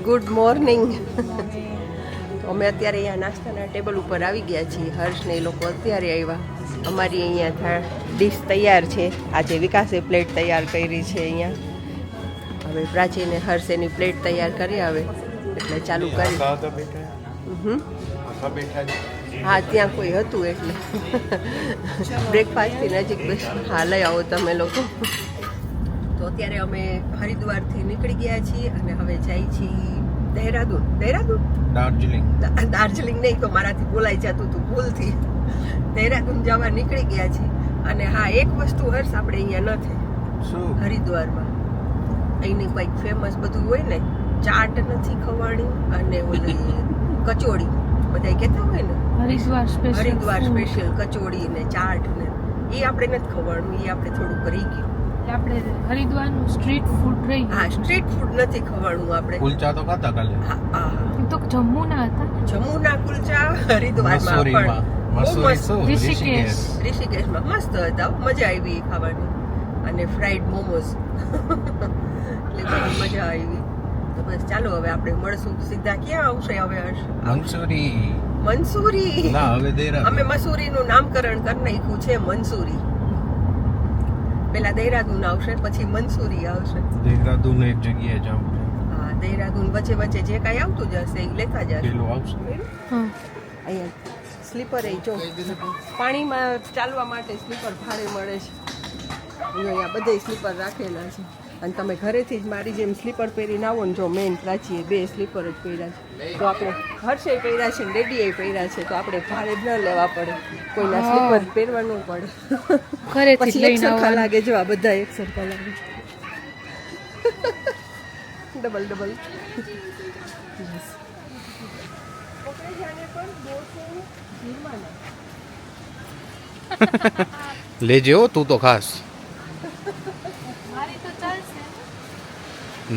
Good morning. અમે અત્યારે અહીંયા નાસ્તાના ટેબલ ઉપર આવી ગયા છીએ. હર્ષ ને એ લોકો અત્યારે આવ્યા. અમારી અહીંયા ડીશ તૈયાર છે. આજે વિકાસે પ્લેટ તૈયાર કરી છે અહીંયા. હવે પ્રાચીને હર્ષ એની પ્લેટ તૈયાર કરી આવે એટલે ચાલુ કરી. હા, ત્યાં કોઈ હતું એટલે બ્રેકફાસ્ટથી નજીક બેસ. હા, લઈ આવો તમે લોકો. તો અત્યારે અમે હરિદ્વારથી નીકળી ગયા છીએ અને હવે જાય છીએ દહેરાદૂન. દાર્જિલિંગ નહીં તો મારાથી બોલાઈ જતું હતું ભૂલથી. દહેરાદૂન જવા નીકળી ગયા છીએ. અને હા, એક વસ્તુ હર્ષ આપણે અહીંયા નથી હરિદ્વારમાં. અહીંની કંઈક ફેમસ બધું હોય ને, ચાટ નથી ખવાણી અને ઓલી કચોડી બધા કહેતા હોય ને, હરિદ્વાર સ્પેશિયલ કચોડી ને ચાટ ને, એ આપણે નથી ખવાણું. એ આપણે થોડુંક રહી ગયું. આપણે હરિદ્વારનું સ્ટ્રીટ ફૂડ રહી. હા, સ્ટ્રીટ ફૂડ નથી ખવાણું આપણે. કુલચા તો ખાતા કાલે. હા, તો જમ્મુના હતા. જમ્મુના કુલચા હરિદ્વારમાં પણ બહુ મસ્ત. ઋષિકેશમાં મસ્ત હતા, મજા આવી ખાવાની. અને ફ્રાઈડ મોમોઝ એટલે બહુ મજા આવી. તો બસ ચાલો, હવે આપણે મળશું. સીધા ક્યાં આવશે હવે હર્ષ? મંસૂરી. ના, હવે દહેરાદૂન. અમે મસૂરીનું નામકરણ કરી નાખ્યું છે મંસૂરી. પેલા દહેરાદૂન આવશે, પછી મંસૂરી આવશે. દહેરાદૂન એક જગ્યાએ જાવ. હા, દહેરાદૂન વચ્ચે વચ્ચે જે કાંઈ આવતું જશે એ લેતા જશે. પેલું આવશે. અહીંયા સ્લીપર એ જો પાણીમાં ચાલવા માટે સ્લીપર ભાડે મળે છે. અહીંયા બધે સ્લીપર રાખેલા છે. અને તમે ઘરેથી જ મારી જેમ સ્લીપર પહેરીને આવો ને, જો મેન પ્રાચીએ 2 સ્લીપર જ પહેર્યા છે. તો આપણે હર્ષે પહેર્યા છે ને ડેડીએ પહેર્યા છે, તો આપણે ભાડે ન લેવા પડે. કોઈના સ્લીપર પહેરવા ન પડે. ઘરેથી પછી એક સરખા લાગે. જો આ બધા એક સરખા લાગે. ડબલ લેજે હો તું તો ખાસ.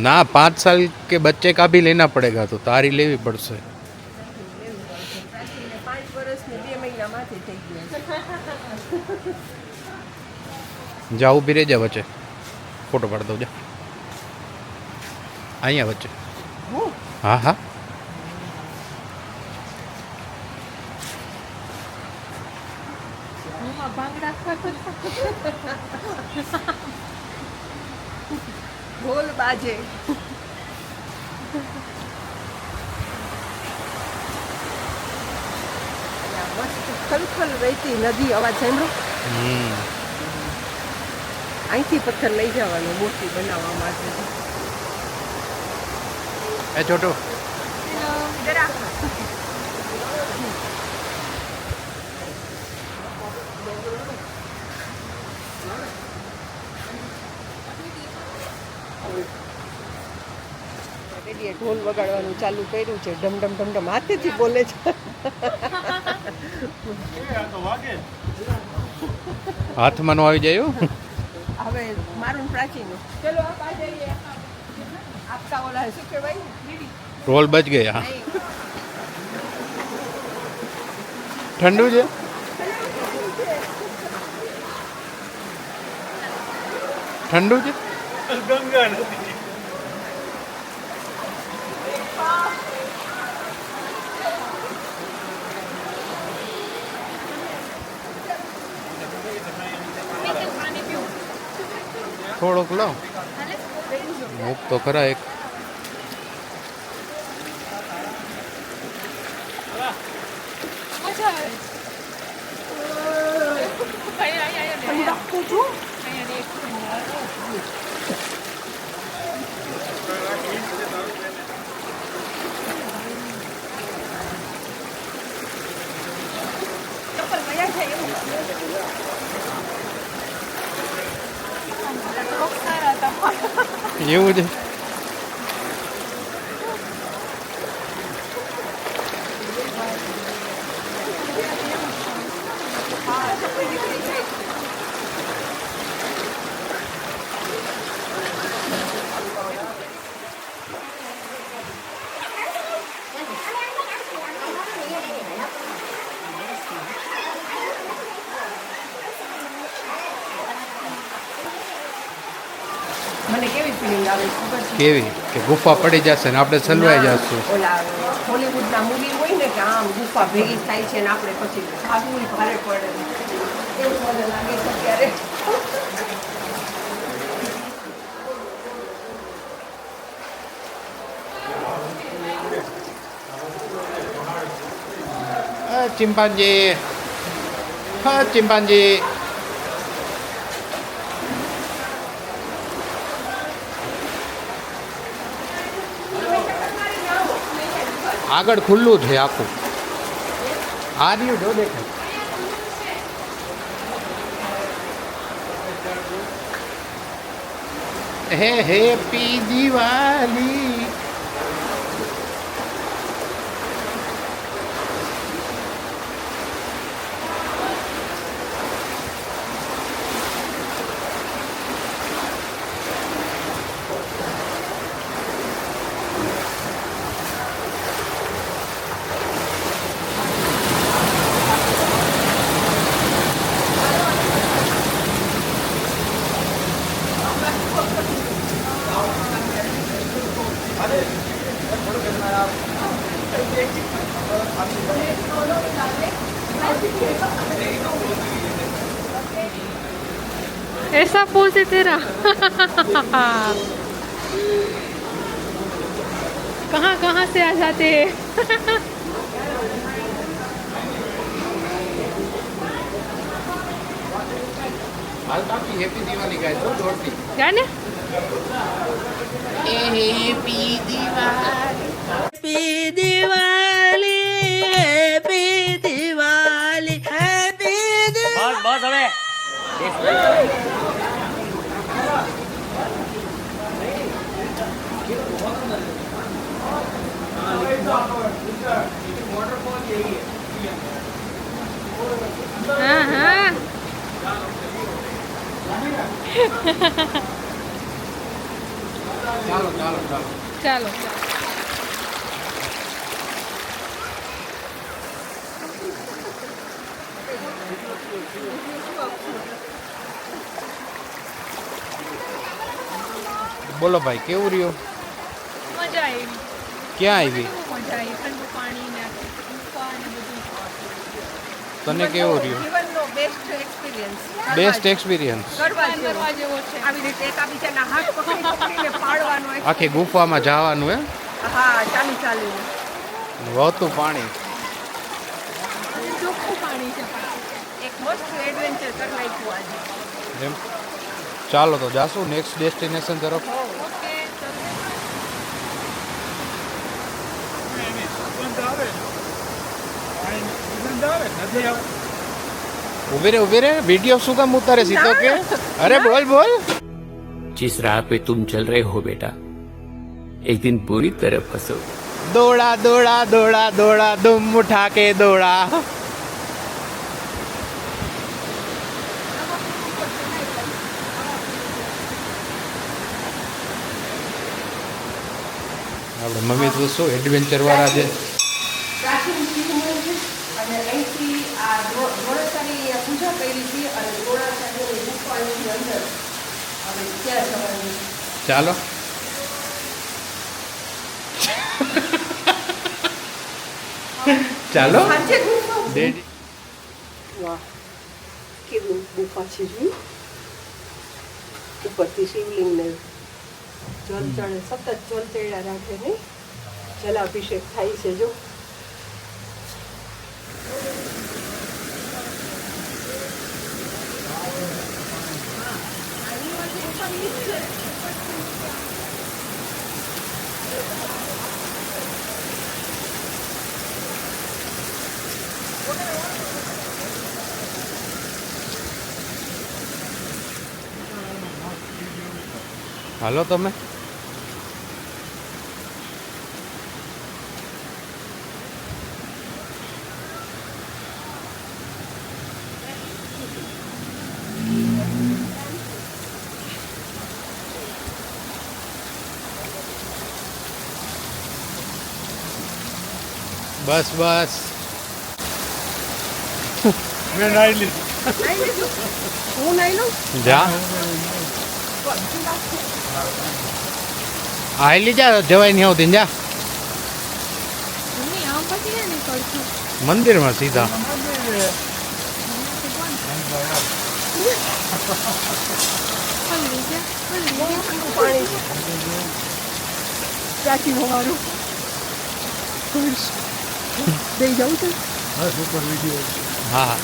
ना 5 साल के बच्चे का भी लेना पड़ेगा, तो तारी लेवी पड़से. 5 વર્ષ ને 2 મહિના માંથી થઈ ગયા. जा ऊभी रह जा वच्चे, फोटो पाड़ दो जा अहियाँ वच्चे. हाँ हाँ, ઢોલ બાજે. મસ્ત ખલખલ વહેતી નદી. અવાજ સાંભળો. અહીંથી પથ્થર લઈ જવાનો મૂર્તિ બનાવવા માટે. ए छोटू જરા ઢોલ વગાડવાનું ચાલુ કર્યું છે. ઢમ ઢમ હાથેથી બોલે છે. हाथ में આવી જાય. હવે મારું પ્રાચીનું ચલો આપ આ જઈએ. આપકા ઓલા શું કહેવાય, रोल बच गया. ठंडू છે. ठंडू છે. गंगा नदी. થોડોક લો, મૂક તો ખરા એક. એવું છે. મને કેવી ફિલિંગ આવે ખબર છે? કેવી કે ગુફા પડી જશે ને આપણે છલવાઈ જશું. ઓલા હોલીવુડના મૂવી હોય ને કે આમ ગુફા ભેગી થાય છે ને આપણે પછી ભાગવું ભારે પડે એવું મને લાગે છે ત્યારે. ચિમ્પાન્જી, હા ચિમ્પાન્જી. આગળ ખુલ્લું છે આખું. આ રહ્યું જો દેખાય. હે હેપી દિવાળી. ऐसा पोज है तेरा. कहाँ कहाँ से आ जाते हैं. હાલ કાપી હેપી દિવાળી ગાય તો દોડતી. गाने happy Diwali. Happy Diwali, happy Diwali, happy Diwali. બસ હવે हाँ हाँ. ચાલો ચાલો ચાલો. चलो. બોલો ભાઈ કેવું રહ્યું? મજા આવી. ક્યાં આવી? મજા આવી. ઠંડુ પાણી ને ગુફા ને બધું. તને કેવું રહ્યું? જીવનનો બેસ્ટ એક્સપિરિયન્સ. Best experience. કરવા જેવો. કરવા જેવો છે. આવી રીતે એકાબીજાના હાથ પકડીને પાડવાનો. આખી ગુફામાં જવાનું હે? હા, ચાલી. વહતું પાણી. ચોખ્ખું પાણી છે. એક મસ્ત એડવેન્ચર કરી નાખ્યું આજે. એમ ચાલો તો જાશું નેક્સ્ટ ડેસ્ટિનેશન તરફ. ઓકે. ઉભી રે વિડીયો શું કામ ઉતારે સીધો કે? અરે બોલ. जिस राह पे तुम चल रहे हो बेटा एक दिन पूरी तरह फंसो. દોડા દોડા દોડા દોડા ધૂમ ઉઠા કે દોડા. આપણે મમ્મી તો શું એડવેન્ચર વાળા છે. પ્રાચીન શિવ મંદિર અને અહીંથી આ દ્રોણાચાર્યની અહીંયા પૂજા કરી હતી અને દ્રોણાચાર્યની ગુફાની અંદર હવે ત્યાં જવાનું. ચાલો ચાલો. સાચે ગુફા. ડેડી વાહ, કેવી ગુફા છે જોઈ. ઉપરથી શિવલિંગને જલ ચડે, સતત જલ ચડ્યા રાખે ને જલાભિષેક થાય છે જો. હાલો તમે. બસ મેં નાઈ લીધું. હું નહીં લઉં. જા. આયલી જા જવાય નહીં આવતી જા મમ્મી આમ પછી ક્યાં નીકળશું મંદિરમાં સીધા હલવી જા પાણી છે પ્રાચી હોવાનું દઈ જાઉં છે હા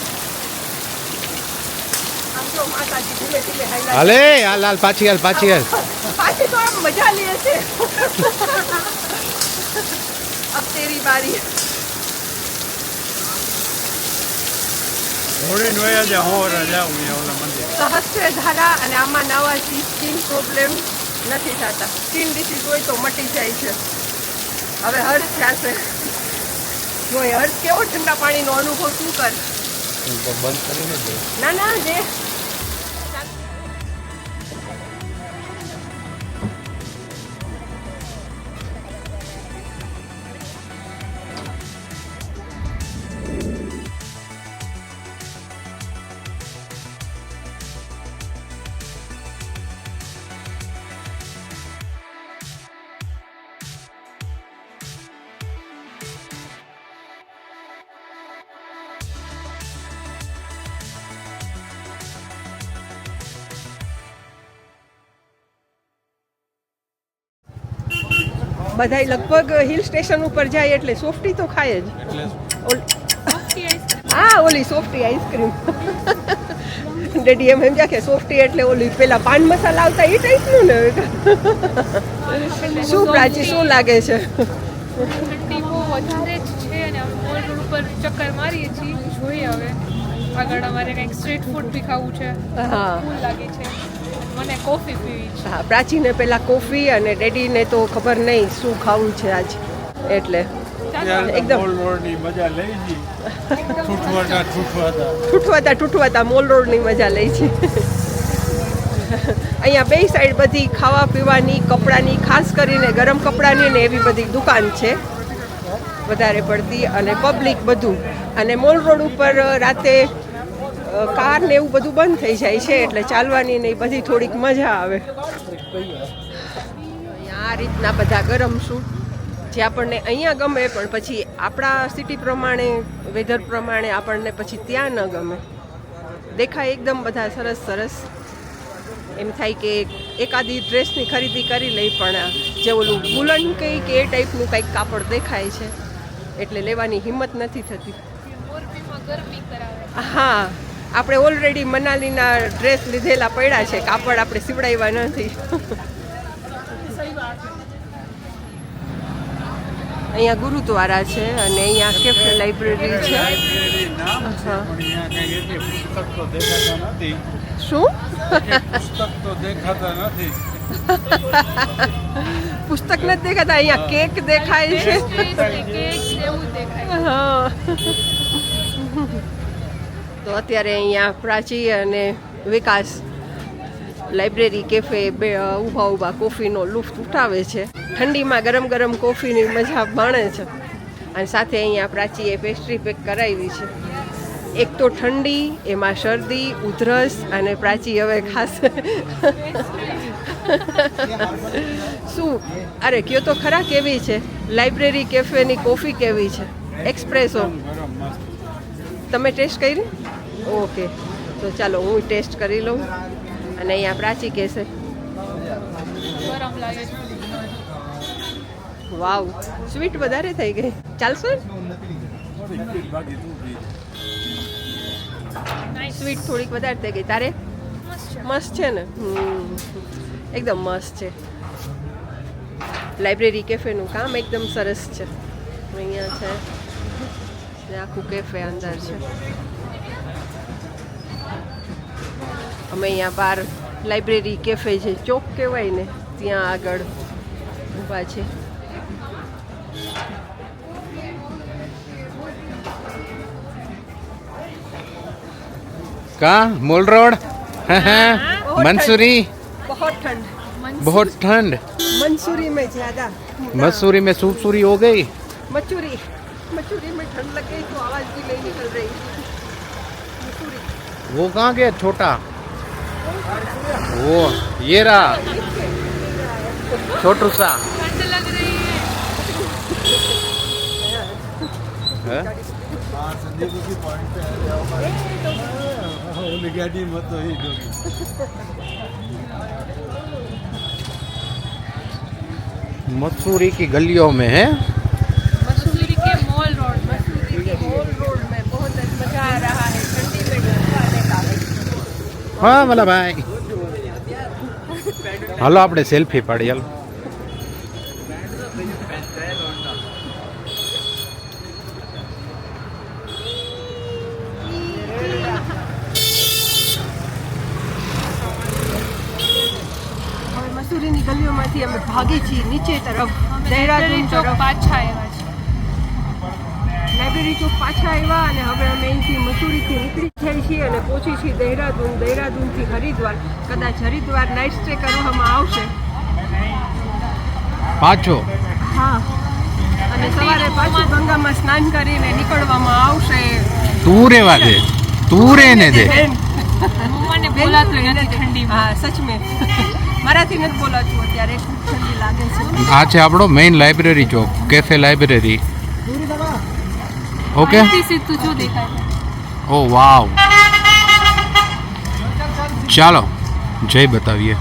આમ તો માતાજી ધીમે ધીમે હાલ્યા હાલે હાલ હાલ પાછી હાલ પાછી તો આમ મજા લે છે अब तेरी बारी ઘોડી નોયા જા હો રાજા હું ઓલા મંદિર સહસ્ત્ર ધારા અને આમાં નવા સ્કિન પ્રોબ્લેમ નથી થતા સ્કિન ડિસીઝ હોય તો મટી જાય છે હવે હર્ષ થશે જો એ હર્ષ કેવો ઠંડા પાણીનો અનુભવ શું કર બંધ કરીને દે ના જે બધાય લગભગ હિલ સ્ટેશન ઉપર જાય એટલે સોફ્ટી તો ખાય જ હા ઓલી સોફ્ટી આઈસ્ક્રીમ ડેડી એમ સમજ્યા કે સોફ્ટી એટલે ઓલી પેલા પાન મસાલા આવતા એ ટાઈપનું ને શું પ્રાચી શું લાગે છે ઠંડી બહુ વધારે જ છે અને અમે મોલ રોડ ઉપર ચક્કર મારીએ છીએ જોઈએ હવે આગળ અમારે કંઈક સ્ટ્રીટ ફૂડ બી ખાવું છે હા ફૂલ લાગી છે મને કોફી પીવી છે હા પ્રાચીને પેલા કોફી અને ડેડીને તો ખબર નહીં શું ખાવું છે આજ એટલે એકદમ મોલની મજા લઈ જી ઠૂઠવાતા મોલ રોડની મજા લઈ છે અહીંયા બે સાઈડ બધી ખાવા પીવાની કપડાની ખાસ કરીને ગરમ કપડાની ને એવી બધી દુકાન છે વધારે પડતી અને પબ્લિક બધું અને મોલ રોડ ઉપર રાતે કાર ને એવું બધું બંધ થઈ જાય છે એટલે ચાલવાની ને બધી થોડીક મજા આવે આ રીતના બધા ગરમ સૂટ જે આપણને અહીંયા ગમે પણ પછી આપણા સિટી પ્રમાણે વેધર પ્રમાણે આપણને પછી ત્યાં ન ગમે દેખાય એકદમ બધા સરસ સરસ એમ થાય કે એકાદી ડ્રેસની ખરીદી કરી લઈ પણ જે ઓલું બુલન કંઈ કે એ ટાઈપનું કંઈક કાપડ દેખાય છે એટલે લેવાની હિંમત નથી થતી મોરબીમાં ગરમી કરાવે હા આપણે ઓલરેડી મનાલીના ડ્રેસ લીધેલા પડ્યા છે કાપડ આપણે સીવડાવ્યા નથી અહીંયા ગુરુદ્વારા છે અને અહીંયા કેફે લાઇબ્રેરી છે શું પુસ્તક નથી દેખાતા અહીંયા કેક દેખાય છે હા તો અત્યારે અહીંયા પ્રાચી અને વિકાસ લાઇબ્રેરી કેફે ઊભા ઊભા કોફીનો લુફ્ત ઉઠાવે છે ઠંડીમાં ગરમ ગરમ કોફીની મજા માણે છે અને સાથે અહીંયા પ્રાચીએ પેસ્ટ્રી પેક કરાવી છે એક તો ઠંડી એમાં શરદી ઉધરસ અને પ્રાચી હવે ખાસ શું અરે કયો તો ખરા કેવી છે લાઇબ્રેરી કેફેની કોફી કેવી છે એક્સપ્રેસો તમે ટેસ્ટ કરી ઓકે તો ચાલો હું ટેસ્ટ કરી લઉં અને અહીંયા પ્રાચી કહેશે ગરમ લાગે છે વાવ સ્વીટ વધારે થઈ ગઈ ચાલશે સ્વીટ થોડીક વધારે થઈ ગઈ તારે મસ્ત છે ને એકદમ મસ્ત છે લાઇબ્રેરી કેફેનું કામ એકદમ સરસ છે અહીંયા છે આખું કેફે અંદર છે અમે અહીંયા બહાર લાઇબ્રેરી કેફે છે ચોક કહેવાય ને ત્યાં આગળ ઊભા છે का मोल रोड मंसूरी बहुत ठंड बहुत ठंड मंसूरी में ज्यादा मसूरी में सूरी हो गई मसूरी में ठंड लग गई तो आवाज भी नहीं निकल रही मसूरी वो कहाँ गया छोटा वो ये रहा छोटू सा ठंड लग रही है। है हाँ संजय की पॉइंट पे है जाओ गाड़ी मत तो ही मसूरी की गलियों में है। मसूरी के मॉल रोड में। मॉल रोड में बहुत मजा आ रहा है ठंडी में घूमने का। हाँ वाला भाई હાલો આપણે સેલ્ફી પાડી હાલો હવે મસૂરીની ગલીઓમાંથી અમે ભાગી છીએ નીચે તરફ દેહરાદૂન ચોક તરફ. પાછા આવ્યા છે। લાઇબ્રેરી ચોક પાછા આવ્યા અને હવે અમે અહીંથી મસૂરીથી નીકળી જાય છીએ અને પહોંચી છીએ દેહરાદૂન. દેહરાદૂનથી હરિદ્વાર. કદાચ હરિદ્વાર નાઇટ સ્ટે કરવામાં આવશે. પાછો હા અને સવારે પાછું ગંગામાં સ્નાન કરીને નીકળવામાં આવશે. તું રેવા દે તું રેને દે મને બોલાતું નથી ઠંડીમાં। હા સચ મેં મારાથી નથી બોલાતું અત્યારે ખૂબ ઠંડી લાગે છે. આ છે આપણો મેઇન લાઇબ્રેરી ચોક કેફે લાઇબ્રેરી ઓકે અહીંથી સીધું જો દેખાય। ઓ વાવ ચાલો જય બતાવીએ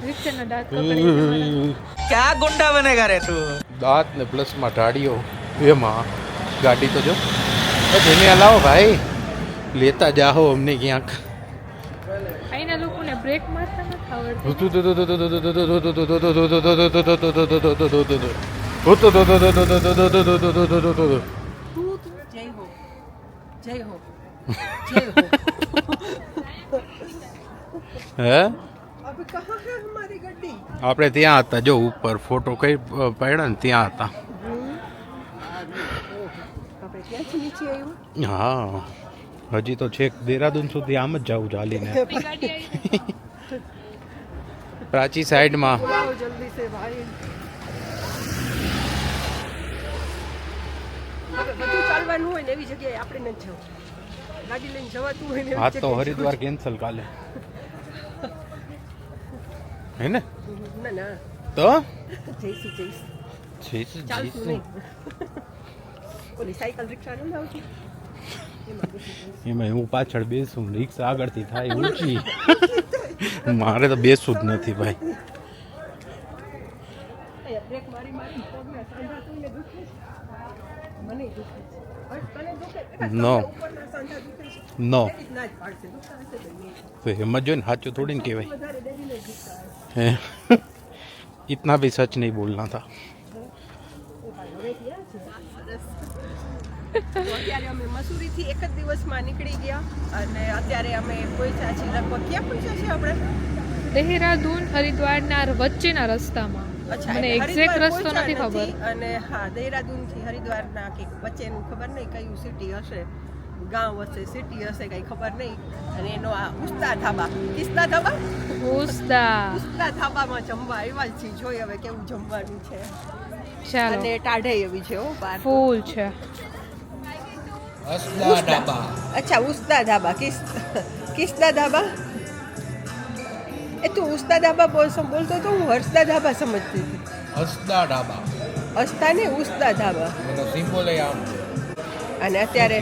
રીતના દાંત પકડી क्या गुंडा बनेगा रे तू દાંત ને પ્લસમાં ઢાળીઓ એમાં ગાડી તો જો ધીમે હલાવો ભાઈ લેતા જાઓ અમને ક્યાંક અહીંના લોકોને બ્રેક મારતા નથી આવડતું। જય હો જય હો જય હો. હે અભી કહા હે હમારી ગાડી? આપણે ત્યાં હતા જો ઉપર ફોટો કઈ પાડ્યા ને ત્યાં હતા આપણે ક્યાંથી નીચે આવ્યું? હા હજી તો છેક દેહરાદૂન સુધી આમ જ જવું ચાલીને આપણી ગાડી આવી પ્રાચી સાઈડમાં બોલાવો જલ્દી સે ભાઈ. હવે બધું ચાલવાનું હોય ને એવી જગ્યાએ આપણે નથી જવું. ગાડી લઈને જવાતું હોય ને એવી આજ તો જગ્યાએ હરિદ્વાર કેન્સલ કાલે હે ને ના ના તો જઈશું જઈશું જઈશું ચાલતું જઈશું નહીં. ઓલી સાયકલ રિક્ષા નથી આવતી એમાં બેસી એમાં હું પાછળ બેસું રિક્ષા આગળથી થાય ઊંચી મારે તો બેસવું જ નથી ભાઈ અહીંયા બ્રેક મારી મારી પગના સાંધા કોઈને દુખે છે? મને દુખે છે. હર્ષ, તને દુખે? No. ઉપરના સાંધા દુખે છે? નો એવી જ ના જ પાડશે. દુખતા હશે તો નહીં. તો એમાં જોઈને સાચું થોડી ને કહેવાય વધારે ડેરીને દુખતા હશે. हैं? इतना भी सच नहीं बोलना था તો અત્યારે અમે મસૂરીથી એક જ દિવસમાં નીકળી ગયા અને અત્યારે અમે પહોંચ્યા છીએ લગભગ ક્યાં પહોંચ્યા છીએ આપણે? દેહરાદૂન હરિદ્વારના વચ્ચેના રસ્તામાં। અચ્છા, મને એટલે એક્ઝેક્ટ હરિદ્વાર રસ્તો પહોંચ્યા નથી ખબર। અને હા દેહરાદૂનથી હરિદ્વારના કે વચ્ચેનું ખબર નહીં કયું સિટી હશે, ગાંવ હશે, સિટી હશે, કઈ ખબર નહીં. અને એનો આ ઉસ્તા ધાબા, કિસ્તા ધાબા, ઉસ્તા ઉસ્તા ધાબામાં જમવા આવ્યા છીએ. જોઈએ હવે કેવું જમવાનું છે. ચાલો અને ટાઢે એવી છે હો બહાર તો. ફૂલ છે। અચ્છા ઉસ્તા ધાબા, કિસ્તા ધાબા. એ તું ઉસ્તા ધાબા બોલતો તો હું હર્ષદા ધાબા સમજતી હતી. હસદા ડાબા હસતા ને ઉસ્તા ધાબા. એનો સિમ્બોલ આમ અને અત્યારે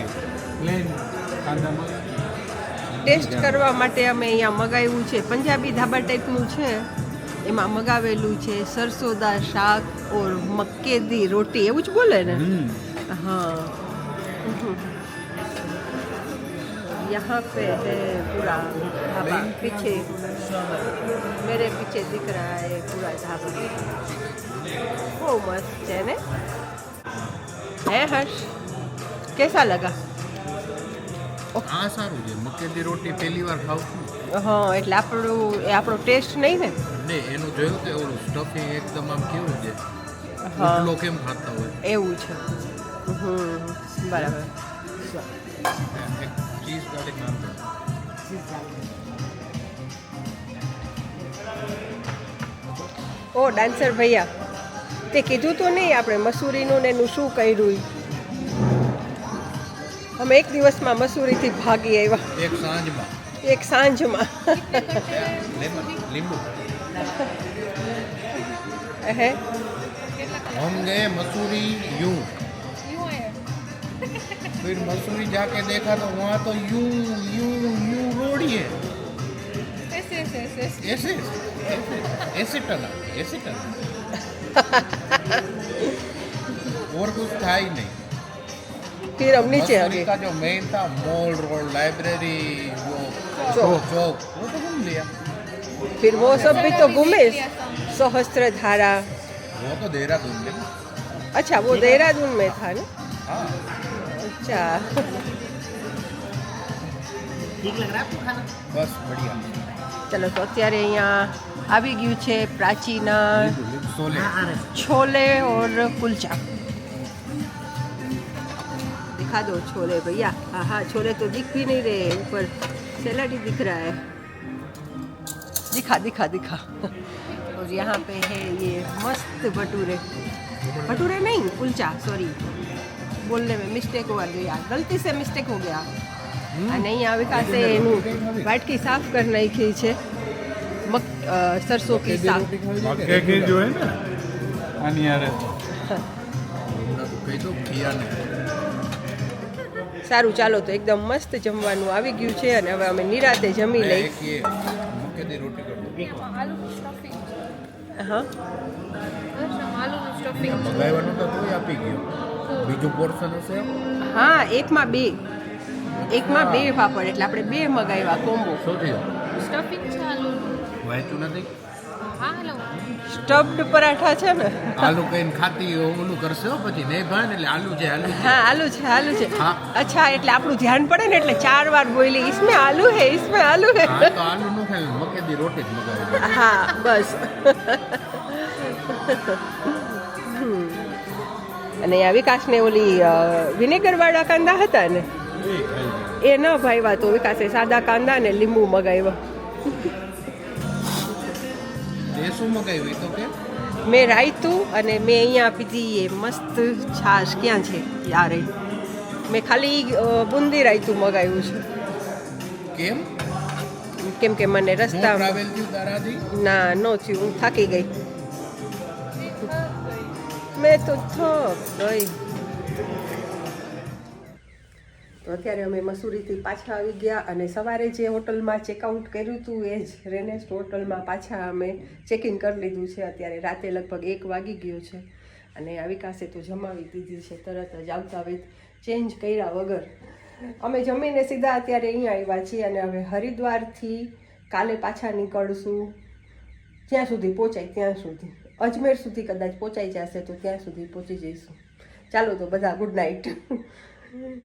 ટેસ્ટ કરવા માટે અમે અહીંયા મગાવ્યું છે. પંજાબી ધાબા ટાઈપનું છે. એમાં મગાવેલું છે સરસોદા શાક ઓર મક્કે દી રોટી, એવું જ બોલે ને? हाँ यहाँ पे है पूरा ढाबा, पीछे मेरे पीछे दिख रहा है पूरा ढाबा. बહુ મસ્ત છે ને? હે હર્ષ, કેસા લગા? આ સારું છે મક્કેદી રોટી પહેલી વાર ખાવ છું હા એટલે આપણો ટેસ્ટ નહીં ને? ને એનું જોયું કે ઓલું સ્ટફિંગ એકદમ આમ કેવું છે હા ઉપલો કેમ ખાતા હોય એવું છે. બરાબર. એક ચીઝ ગાર્લિક નાન દો. ઓ ડાન્સર ભૈયા, તે કીધું તો નહીં આપણે મસૂરીનું ને એનું શું કર્યું. અમે એક દિવસમાં મસૂરીથી ભાગી આવ્યા, એક સાંજમાં એક સાંજમાં. લીંબુ હે हम गए मसूरी यूं, फिर मसूरी जाके देखा तो वहाँ तो यूं यूं यूं रोड ही है, ऐसे ऐसे टना और कुछ था ही नहीं. फिर हम नीचे आ मसूरी गए. का जो मेन था मॉल रोड, लाइब्रेरी, वो चौक. चौक, वो तो घूम लिया. फिर वो सब भी तो घूमे. सहस्त्रधारा. वो तो देहरादून में. अच्छा वो देहरादून में था ना. हाँ अच्छा बस बढ़िया. ચલો તો અત્યારે અહીંયા આવી ગયું છે પ્રાચીના सोले छोले और कुलचा. दिखा दो छोले भैया. हाँ हाँ छोले तो दिख भी नहीं रहे, ऊपर सैलेड ही दिख रहा है. दिखा दिखा दिखा. और यहाँ पे है ये मस्त भटूरे. भटूरे नहीं कुलचा, सॉरी बोलने में मिस्टेक हुआ जो यार, गलती से मिस्टेक हो गया. અને અહીંયા વિકાસે એનું વાટકી સાફ કરી નાખી છે. સરસો કી શાક. मक्के की जो है ना अनियारे કહી દો કિયા ને. સારું ચાલો તો એકદમ મસ્ત જમવાનું આવી ગયું છે અને હવે અમે નિરાતે જમી લઈ. એક ये मक्के दी रोटी कर दो. આલુનું સ્ટફિંગ હા આલુનું સ્ટફિંગ મગાવવાનું તો કોઈ આપી ગયો. બીજું પોર્શન હશે. હા એકમાં બે પાપડ એટલે આપણે બે મગાવ્યા કોમ્બો. શું થયું? સ્ટફિંગ છે આલુનું. વાંચ્યું નથી. હા હેલો સ્ટફ્ડ પરાઠા છે ને. આલુ કઈને ખાતી ઓલું કરશે હો પછી નહીં ભાવે ને એટલે આલુ છે આલુ છે. હા આલુ છે. હા. અચ્છા એટલે આપણું ધ્યાન પડે ને એટલે 4 વાર બોલી इसमें आलू है इसमें आलू है. હા તો આલુ નો ખાય મકે દી રોટી જ મગાવી. હા બસ. અને આ વિકાસને ઓલી વિનેગર વાળા કાંદા હતા ને એ ન ભાવ્યા તો વિકાસે સાદા કાંદા ને લીંબુ મગાવ્યા. એ શું મગાવ્યું તો કે મેં રાયતું અને મેં અહીંયા પીધી એ મસ્ત છાશ. ક્યાં છે યાર એ? મેં ખાલી બુંદી રાયતું મગાવ્યું છે કેમ કેમ કે મને રસ્તા ટ્રાવેલ થયું તારાથી. ના નો થયું, હું થાકી ગઈ. મેં તો થક ગઈ. તો અત્યારે અમે મસૂરીથી પાછા આવી ગયા અને સવારે જે હોટલમાં ચેકઆઉટ કર્યું હતું એ જ રેનેસ્ટ હોટલમાં પાછા અમે ચેકિંગ કરી લીધું છે. અત્યારે રાતે લગભગ 1 વાગી ગયો છે અને આ વિકાસે તો જમાવી દીધી છે તરત જ આવતા વેત ચેન્જ કર્યા વગર. અમે જમીને સીધા અત્યારે અહીંયા આવ્યા છીએ અને હવે હરિદ્વારથી કાલે પાછા નીકળશું. જ્યાં સુધી પહોંચાય ત્યાં સુધી, અજમેર સુધી કદાચ પહોંચાઈ જશે તો ત્યાં સુધી પહોંચી જઈશું. ચાલો તો બધા ગુડ નાઇટ.